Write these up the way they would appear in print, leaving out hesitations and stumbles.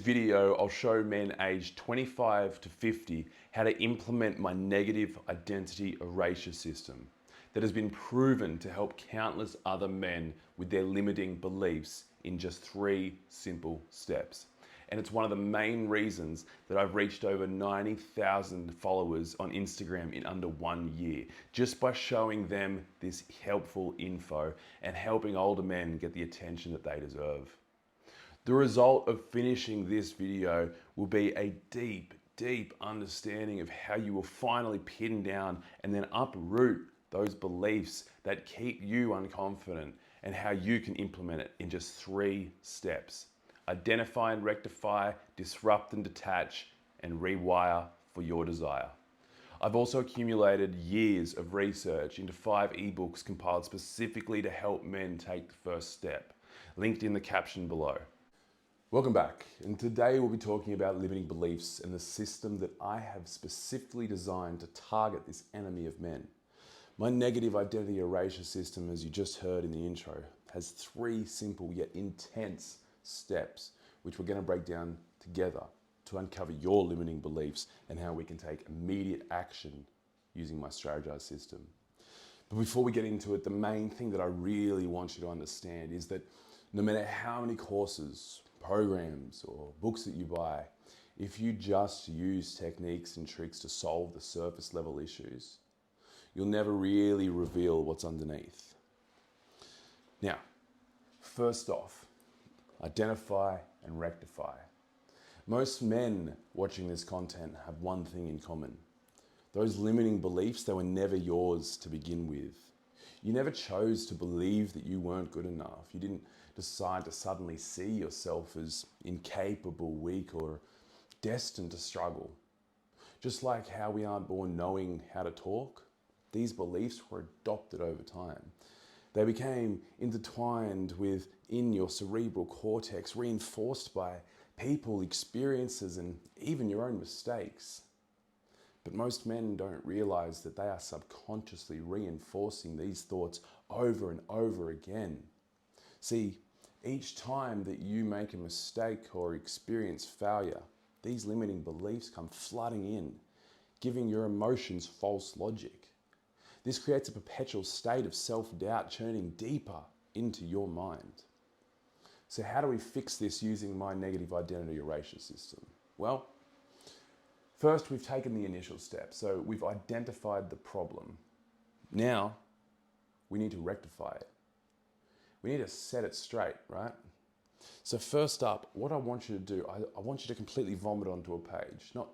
Video, I'll show men aged 25 to 50 how to implement my negative identity erasure system that has been proven to help countless other men with their limiting beliefs in just 3 simple steps. And it's one of the main reasons that I've reached over 90,000 followers on Instagram in under 1 year, just by showing them this helpful info and helping older men get the attention that they deserve. The result of finishing this video will be a deep understanding of how you will finally pin down and then uproot those beliefs that keep you unconfident, and how you can implement it in just 3 steps. Identify and rectify, disrupt and detach, and rewire for your desire. I've also accumulated years of research into 5 ebooks compiled specifically to help men take the first step, linked in the caption below. Welcome back, and today we'll be talking about limiting beliefs and the system that I have specifically designed to target this enemy of men. My negative identity erasure system, as you just heard in the intro, has 3 simple yet intense steps, which we're going to break down together to uncover your limiting beliefs and how we can take immediate action using my strategized system. But before we get into it, the main thing that I really want you to understand is that no matter how many courses, programs, or books that you buy, if you just use techniques and tricks to solve the surface level issues, you'll never really reveal what's underneath. Now, first off, identify and rectify. Most men watching this content have one thing in common. Those limiting beliefs, they were never yours to begin with. You never chose to believe that you weren't good enough. You didn't decide to suddenly see yourself as incapable, weak, or destined to struggle. Just like how we aren't born knowing how to talk, these beliefs were adopted over time. They became intertwined within your cerebral cortex, reinforced by people, experiences, and even your own mistakes. But most men don't realize that they are subconsciously reinforcing these thoughts over and over again. See, each time that you make a mistake or experience failure, these limiting beliefs come flooding in, giving your emotions false logic. This creates a perpetual state of self-doubt churning deeper into your mind. So how do we fix this using my negative identity erasure system? Well, first, we've taken the initial step. So we've identified the problem. Now, we need to rectify it. We need to set it straight, right? So first up, what I want you to do, I want you to completely vomit onto a page, not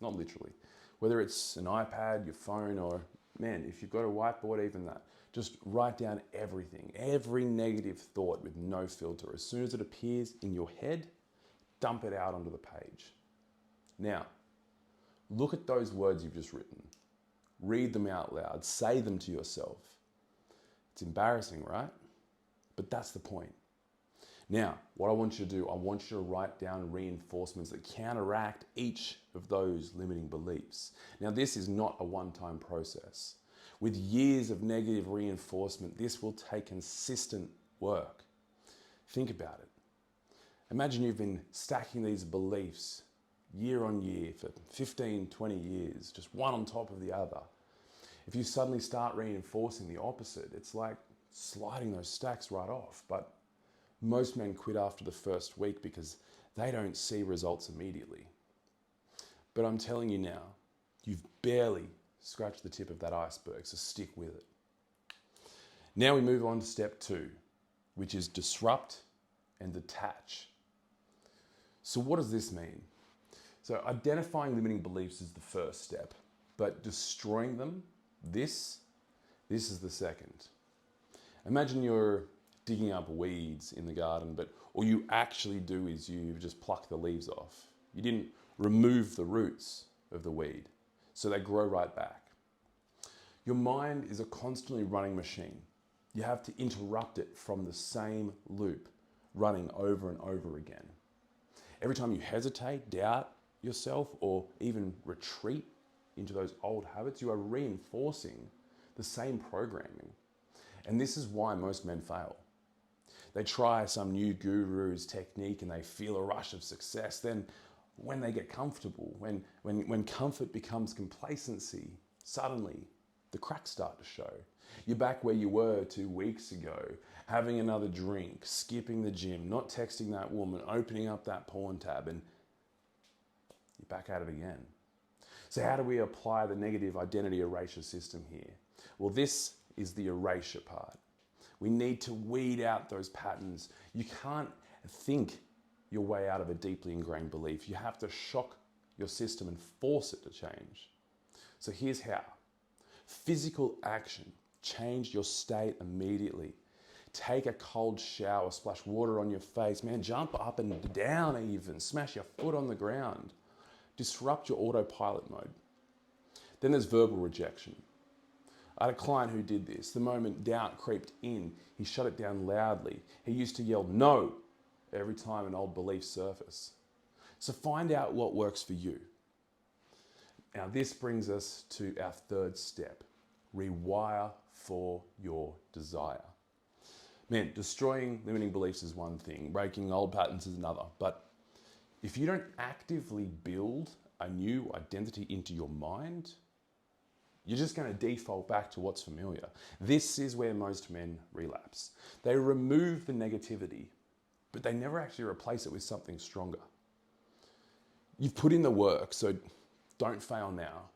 literally. Whether it's an iPad, your phone, or man, if you've got a whiteboard, even that. Just write down everything, every negative thought with no filter. As soon as it appears in your head, dump it out onto the page. Now, look at those words you've just written. Read them out loud. Say them to yourself. It's embarrassing, right? But that's the point. Now, what I want you to do, I want you to write down reinforcements that counteract each of those limiting beliefs. Now, this is not a one-time process. With years of negative reinforcement, this will take consistent work. Think about it. Imagine you've been stacking these beliefs year on year for 15, 20 years, just one on top of the other. If you suddenly start reinforcing the opposite, it's like sliding those stacks right off. But most men quit after the first week because they don't see results immediately. But I'm telling you now, you've barely scratched the tip of that iceberg, so stick with it. Now we move on to step 2, which is disrupt and detach. So what does this mean? So identifying limiting beliefs is the first step, but destroying them, this is the second. Imagine you're digging up weeds in the garden, but all you actually do is you just pluck the leaves off. You didn't remove the roots of the weed, so they grow right back. Your mind is a constantly running machine. You have to interrupt it from the same loop, running over and over again. Every time you hesitate, doubt yourself, or even retreat into those old habits, you are reinforcing the same programming. And this is why most men fail. They try some new guru's technique and they feel a rush of success. Then when they get comfortable, when comfort becomes complacency, suddenly the cracks start to show. You're back where you were 2 weeks ago, having another drink, skipping the gym, not texting that woman, opening up that porn tab, and you're back at it again. So how do we apply the negative identity erasure system here? Well, this is the erasure part. We need to weed out those patterns. You can't think your way out of a deeply ingrained belief. You have to shock your system and force it to change. So here's how. Physical action. Change your state immediately. Take a cold shower, splash water on your face. Man, jump up and down even. Smash your foot on the ground. Disrupt your autopilot mode. Then there's verbal rejection. I had a client who did this. The moment doubt crept in, he shut it down loudly. He used to yell no every time an old belief surfaced. So find out what works for you. Now this brings us to our third step. Rewire for your desire. Man, destroying limiting beliefs is one thing. Breaking old patterns is another. But if you don't actively build a new identity into your mind, you're just going to default back to what's familiar. This is where most men relapse. They remove the negativity, but they never actually replace it with something stronger. You've put in the work, so don't fail now.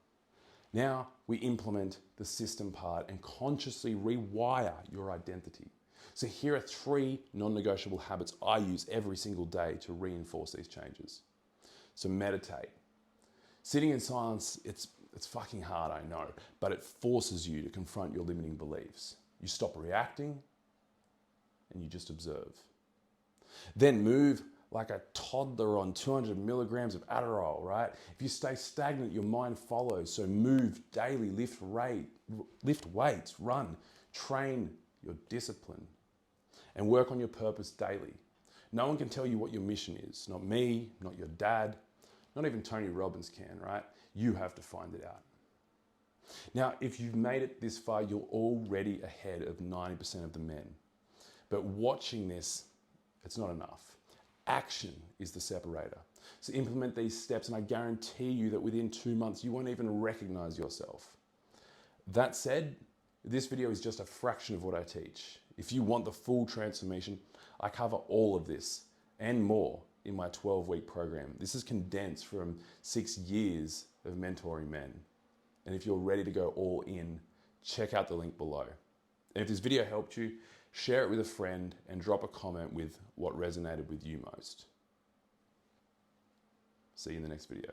Now we implement the system part and consciously rewire your identity. So here are 3 non-negotiable habits I use every single day to reinforce these changes. So meditate. Sitting in silence, it's fucking hard, I know, but it forces you to confront your limiting beliefs. You stop reacting and you just observe. Then move like a toddler on 200 milligrams of Adderall, right? If you stay stagnant, your mind follows. So move daily, lift weights, run, train your discipline, and work on your purpose daily. No one can tell you what your mission is. Not me, not your dad, not even Tony Robbins can, right? You have to find it out. Now, if you've made it this far, you're already ahead of 90% of the men. But watching this, it's not enough. Action is the separator. So implement these steps and I guarantee you that within 2 months, you won't even recognize yourself. That said, this video is just a fraction of what I teach. If you want the full transformation, I cover all of this and more in my 12-week program. This is condensed from 6 years of mentoring men. And if you're ready to go all in, check out the link below. And if this video helped you, share it with a friend and drop a comment with what resonated with you most. See you in the next video.